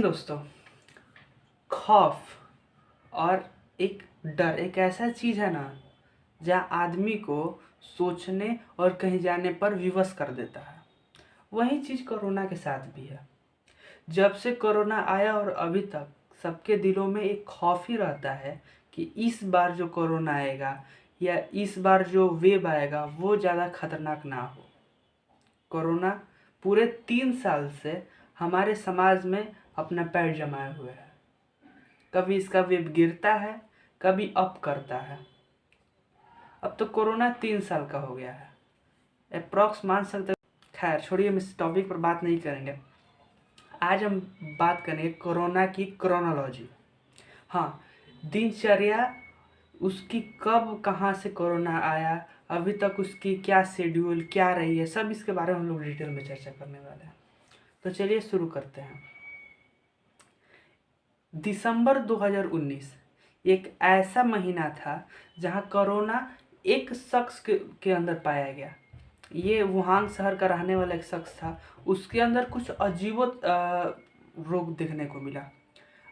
दोस्तों, खौफ और एक डर एक ऐसा चीज़ है ना, जहाँ आदमी को सोचने और कहीं जाने पर विवश कर देता है। वही चीज़ कोरोना के साथ भी है। जब से कोरोना आया और अभी तक सबके दिलों में एक खौफ ही रहता है कि इस बार जो कोरोना आएगा या इस बार जो वेव आएगा वो ज़्यादा खतरनाक ना हो। कोरोना पूरे 3 साल से हमारे समाज में अपना पैर जमाए हुए है। कभी इसका वेव गिरता है, कभी अप करता है। अब तो कोरोना 3 साल का हो गया है, अप्रॉक्स मान सकते। खैर छोड़िए, हम इस टॉपिक पर बात नहीं करेंगे। आज हम बात करेंगे कोरोना की क्रोनोलॉजी। हाँ, दिनचर्या उसकी, कब कहाँ से कोरोना आया, अभी तक उसकी क्या शेड्यूल क्या रही है, सब इसके बारे में हम लोग डिटेल में चर्चा करने वाले हैं। तो चलिए शुरू करते हैं। दिसंबर 2019 एक ऐसा महीना था जहां कोरोना एक शख्स के अंदर पाया गया। ये वुहान शहर का रहने वाला एक शख्स था। उसके अंदर कुछ अजीबो रोग देखने को मिला।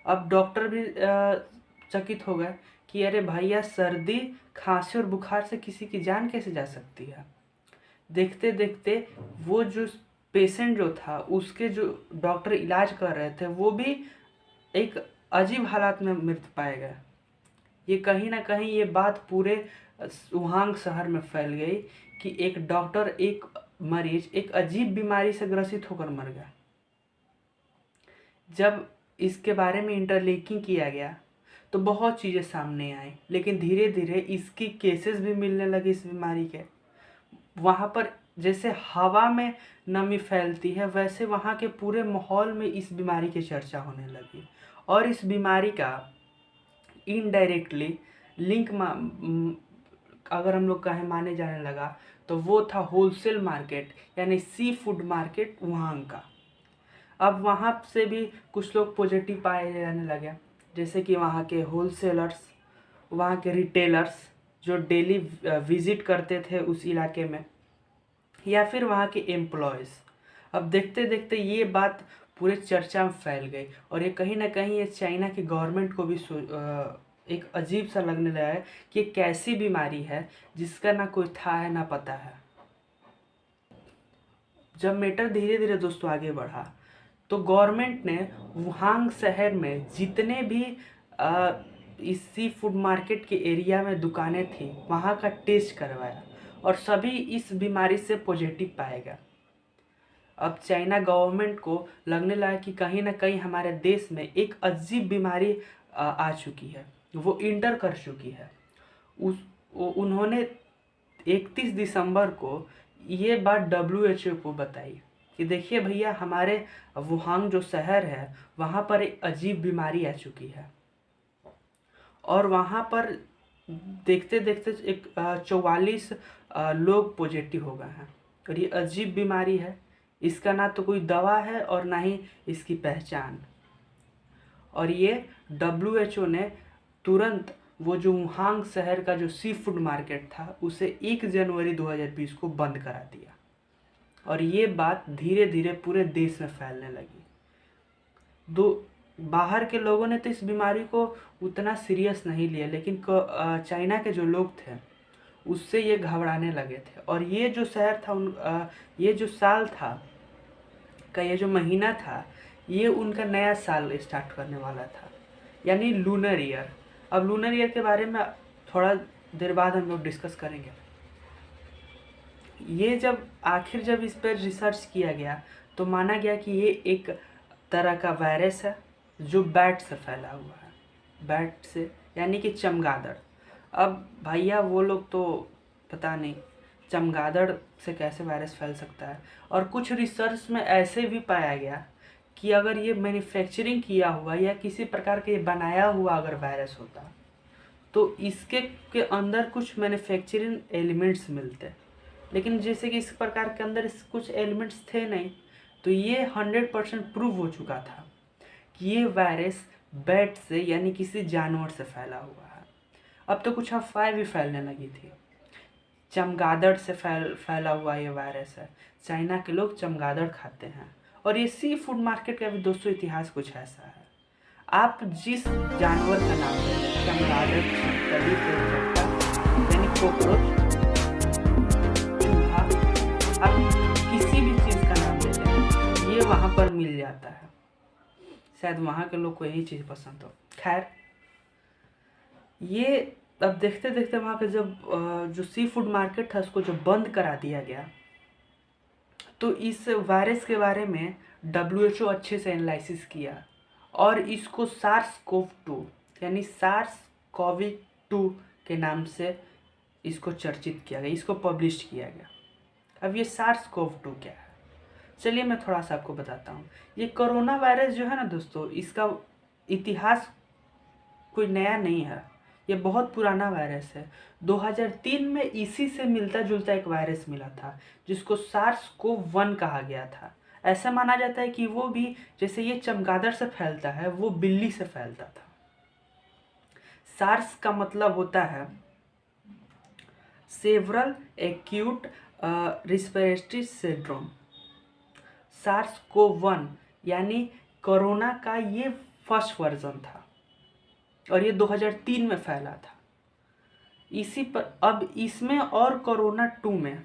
अब डॉक्टर भी चकित हो गए कि अरे भैया, सर्दी खांसी और बुखार से किसी की जान कैसे जा सकती है। देखते देखते वो जो पेशेंट जो था, उसके जो डॉक्टर इलाज कर रहे थे, वो भी एक अजीब हालात में मृत पाया गया। ये कहीं ना कहीं ये बात पूरे वुहान शहर में फैल गई कि एक डॉक्टर, एक मरीज एक अजीब बीमारी से ग्रसित होकर मर गया। जब इसके बारे में इंटरलिंकिंग किया गया तो बहुत चीज़ें सामने आई, लेकिन धीरे धीरे इसकी केसेस भी मिलने लगे इस बीमारी के। वहाँ पर जैसे हवा में नमी फैलती है, वैसे वहाँ के पूरे माहौल में इस बीमारी की चर्चा होने लगी। और इस बीमारी का इनडायरेक्टली लिंक अगर हम लोग कहें माने जाने लगा तो वो था होलसेल मार्केट, यानी सी फूड मार्केट वहाँ का। अब वहाँ से भी कुछ लोग पॉजिटिव पाए जाने लगे, जैसे कि वहाँ के होलसेलर्स, वहाँ के रिटेलर्स जो डेली विजिट करते थे उस इलाके में, या फिर वहाँ के एम्प्लॉयज़। अब देखते देखते ये बात पूरे चर्चा में फैल गई और ये कहीं ना कहीं ये चाइना की गवर्नमेंट को भी एक अजीब सा लगने लगा है कि ये कैसी बीमारी है जिसका ना कोई था है ना पता है। जब मैटर धीरे धीरे दोस्तों आगे बढ़ा तो गवर्नमेंट ने वुहान शहर में जितने भी इस सी फूड मार्केट के एरिया में दुकानें थी वहाँ का टेस्ट करवाया और सभी इस बीमारी से पॉजिटिव पाया गया। अब चाइना गवर्नमेंट को लगने लगा कि कहीं ना कहीं हमारे देश में एक अजीब बीमारी आ चुकी है, वो इंटर कर चुकी है। उन्होंने 31 दिसंबर को ये बात WHO को बताई कि देखिए भैया, हमारे वुहान जो शहर है वहाँ पर एक अजीब बीमारी आ चुकी है। और वहाँ पर देखते देखते एक 44 लोग पॉजिटिव हो गए हैं। और ये अजीब बीमारी है, इसका ना तो कोई दवा है और ना ही इसकी पहचान। और ये WHO ने तुरंत वो जो वुहान शहर का जो सी फूड मार्केट था उसे 1 जनवरी 2020 को बंद करा दिया। और ये बात धीरे धीरे पूरे देश में फैलने लगी। बाहर के लोगों ने तो इस बीमारी को उतना सीरियस नहीं लिया, लेकिन चाइना के जो लोग थे उससे ये घबराने लगे थे। और ये जो शहर था ये जो साल था का, ये जो महीना था, ये उनका नया साल स्टार्ट करने वाला था, यानी लूनर ईयर। अब लूनर ईयर के बारे में थोड़ा देर बाद हम लोग डिस्कस करेंगे। ये जब इस पर रिसर्च किया गया तो माना गया कि ये एक तरह का वायरस है जो बैट से फैला हुआ है। बैट से यानी कि चमगादड़। अब भैया वो लोग तो पता नहीं चमगादड़ से कैसे वायरस फैल सकता है। और कुछ रिसर्च में ऐसे भी पाया गया कि अगर ये मैन्युफैक्चरिंग किया हुआ या किसी प्रकार के बनाया हुआ अगर वायरस होता तो इसके के अंदर कुछ मैन्युफैक्चरिंग एलिमेंट्स मिलते, लेकिन जैसे कि इस प्रकार के अंदर कुछ एलिमेंट्स थे नहीं, तो ये 100% प्रूव हो चुका था कि ये वायरस बैट से यानी किसी जानवर से फैला हुआ है। अब तो कुछ अफवाहें भी फैलने लगी थी, चमगादड़ से फैला हुआ ये वायरस है। चाइना के लोग चमगादड़ खाते हैं और ये सी फूड मार्केट का भी दोस्तों इतिहास कुछ ऐसा है। आप जिस जानवर का नाम लें, चमगादड़, छिपकली, तेलचट्टा यानी कॉकरोच, चूहा, आप किसी भी चीज़ का नाम ले लें, ये वहाँ पर मिल जाता है। शायद वहाँ के लोग को यही चीज़ पसंद हो। खैर, ये अब देखते देखते वहाँ का जब जो सी फूड मार्केट था उसको जब बंद करा दिया गया, तो इस वायरस के बारे में WHO अच्छे से एनालिसिस किया और इसको SARS-CoV-2 यानी SARS-CoV-2 के नाम से इसको चर्चित किया गया, इसको पब्लिश किया गया। अब ये SARS-CoV-2 क्या है, चलिए मैं थोड़ा सा आपको बताता हूँ। ये कोरोना वायरस जो है ना दोस्तों, इसका इतिहास कोई नया नहीं है, ये बहुत पुराना वायरस है। 2003 में इसी से मिलता जुलता एक वायरस मिला था जिसको SARS-CoV-1 कहा गया था। ऐसा माना जाता है कि वो भी जैसे ये चमगादड़ से फैलता है, वो बिल्ली से फैलता था। सार्स का मतलब होता है several acute respiratory syndrome. SARS-CoV-1 यानी कोरोना का ये फर्स्ट वर्जन था और ये 2003 में फैला था। इसी पर अब इसमें और कोरोना 2 में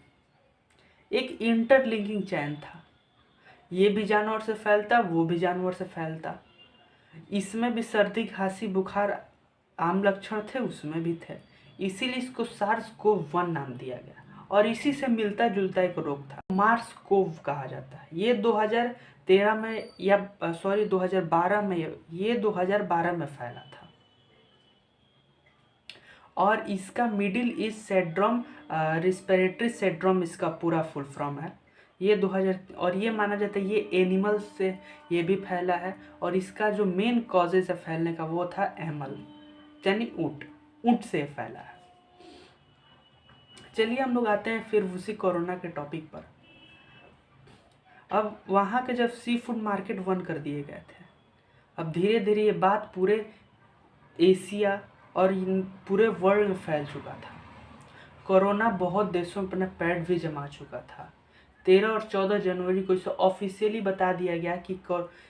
एक इंटरलिंकिंग चैन था, ये भी जानवर से फैलता, वो भी जानवर से फैलता। इसमें भी सर्दी, खांसी, बुखार आम लक्षण थे, उसमें भी थे, इसीलिए इसको SARS-CoV-1 नाम दिया गया। और इसी से मिलता जुलता एक रोग था, मार्स-कोव कहा जाता है। ये 2013 में या 2012 में, ये 2012 में फैला था और इसका middle east syndrome respiratory syndrome इसका पूरा फुल फॉर्म है। ये 2000 और ये माना जाता है ये एनिमल्स से ये भी फैला है और इसका जो मेन कॉजेज है फैलने का वो था एमल यानी ऊंट से फैला है। चलिए हम लोग आते हैं फिर उसी कोरोना के टॉपिक पर। अब वहाँ के जब सी फूड मार्केट बंद कर दिए गए थे, अब धीरे धीरे ये बात पूरे एशिया और पूरे वर्ल्ड में फैल चुका था। कोरोना बहुत देशों में अपना पैर भी जमा चुका था। 13 और 14 जनवरी को इसे ऑफिशियली बता दिया गया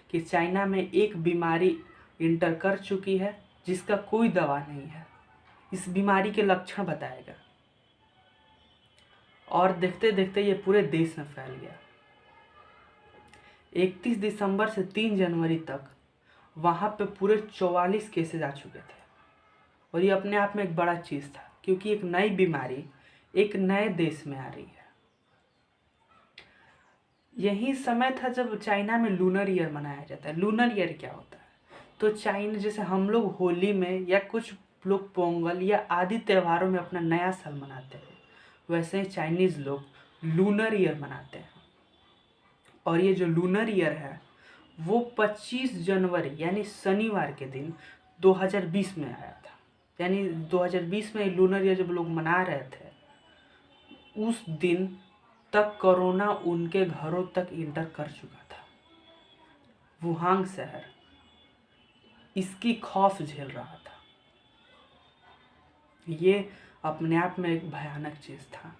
कि चाइना में एक बीमारी इंटर कर चुकी है जिसका कोई दवा नहीं है। इस बीमारी के लक्षण बताए गए और देखते देखते ये पूरे देश में फैल गया। 31 दिसंबर से 3 जनवरी तक वहाँ पे पूरे 44 केसेस आ चुके थे और ये अपने आप में एक बड़ा चीज़ था क्योंकि एक नई बीमारी एक नए देश में आ रही है। यही समय था जब चाइना में लूनर ईयर मनाया जाता है। लूनर ईयर क्या होता है, तो चाइना जैसे हम लोग होली में या कुछ लोग पोंगल या आदि त्योहारों में अपना नया साल मनाते हैं, वैसे चाइनीज़ लोग लूनर ईयर मनाते हैं। और ये जो लूनर ईयर है वो 25 जनवरी यानी शनिवार के दिन 2020 में आया था। यानी 2020 में लूनर ईयर जब लोग मना रहे थे, उस दिन तक कोरोना उनके घरों तक इंटर कर चुका था। वुहान शहर इसकी खौफ झेल रहा था। ये अपने आप में एक भयानक चीज़ था।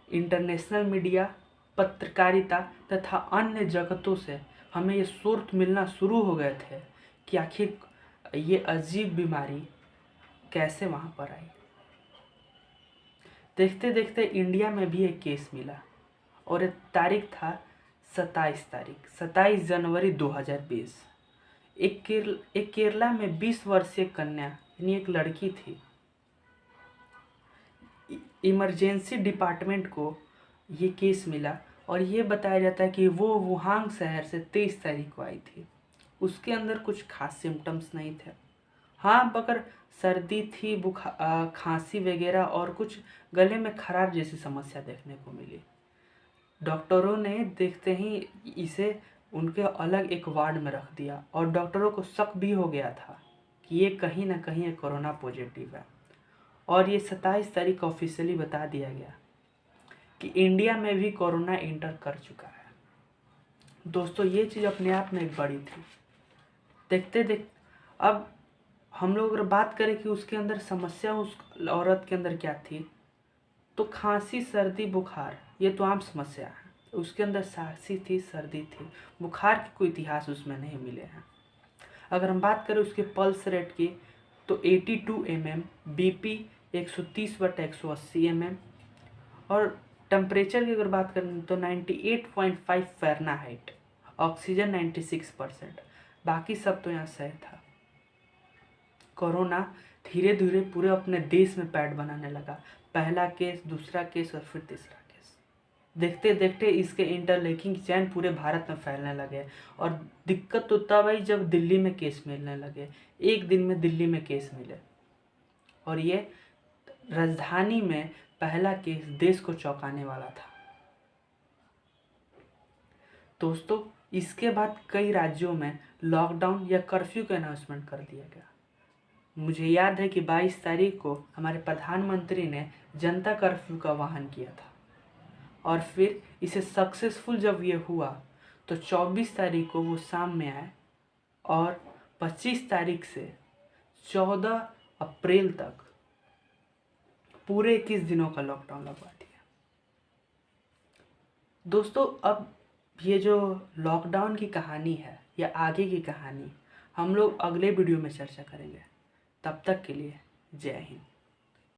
इंटरनेशनल मीडिया, पत्रकारिता तथा अन्य जगतों से हमें ये सूरत मिलना शुरू हो गए थे कि आखिर ये अजीब बीमारी कैसे वहाँ पर आई। देखते देखते इंडिया में भी एक केस मिला और एक तारीख था 27 जनवरी 2020। एक केरला में 20 वर्षीय कन्या यानी एक लड़की थी। इमरजेंसी डिपार्टमेंट को ये केस मिला और ये बताया जाता है कि वो वुहान शहर से 23 तारीख को आई थी। उसके अंदर कुछ खास सिम्टम्स नहीं थे, हाँ मगर सर्दी थी, बुखार, खांसी वगैरह और कुछ गले में खराश जैसी समस्या देखने को मिली। डॉक्टरों ने देखते ही इसे उनके अलग एक वार्ड में रख दिया और डॉक्टरों को शक भी हो गया था कि ये कहीं ना कहीं कोरोना पॉजिटिव है। और ये 27 तारीख ऑफिशियली बता दिया गया कि इंडिया में भी कोरोना इंटर कर चुका है। दोस्तों ये चीज़ अपने आप में एक बड़ी थी। देखते अब हम लोग अगर बात करें कि उसके अंदर समस्या उस औरत के अंदर क्या थी, तो खांसी, सर्दी, बुखार ये तो आम समस्या है। उसके अंदर खांसी थी, सर्दी थी, बुखार के कोई इतिहास उसमें नहीं मिले हैं। अगर हम बात करें उसके पल्स रेट की तो 82 mm, BP 130/180 mm, और टेम्परेचर की अगर बात करें तो 98.5 फ़ारेनहाइट, ऑक्सीजन 96%। बाकी सब तो यहाँ सही था। कोरोना धीरे धीरे पूरे अपने देश में पैठ बनाने लगा। पहला केस, दूसरा केस और फिर तीसरा केस। देखते देखते इसके इंटरलिंकिंग चैन पूरे भारत में फैलने लगे। और दिक्कत तो तब आई जब दिल्ली में केस मिलने लगे। एक दिन में दिल्ली में केस मिले और ये राजधानी में पहला केस देश को चौंकाने वाला था। दोस्तों, इसके बाद कई राज्यों में लॉकडाउन या कर्फ्यू का अनाउंसमेंट कर दिया गया। मुझे याद है कि 22 तारीख को हमारे प्रधानमंत्री ने जनता कर्फ्यू का आह्वान किया था और फिर इसे सक्सेसफुल जब ये हुआ तो 24 तारीख को वो शाम में आए और 25 तारीख से 14 अप्रैल तक पूरे 21 दिनों का लॉकडाउन लगवा दिया। दोस्तों, अब ये जो लॉकडाउन की कहानी है या आगे की कहानी हम लोग अगले वीडियो में चर्चा करेंगे। तब तक के लिए जय हिंद।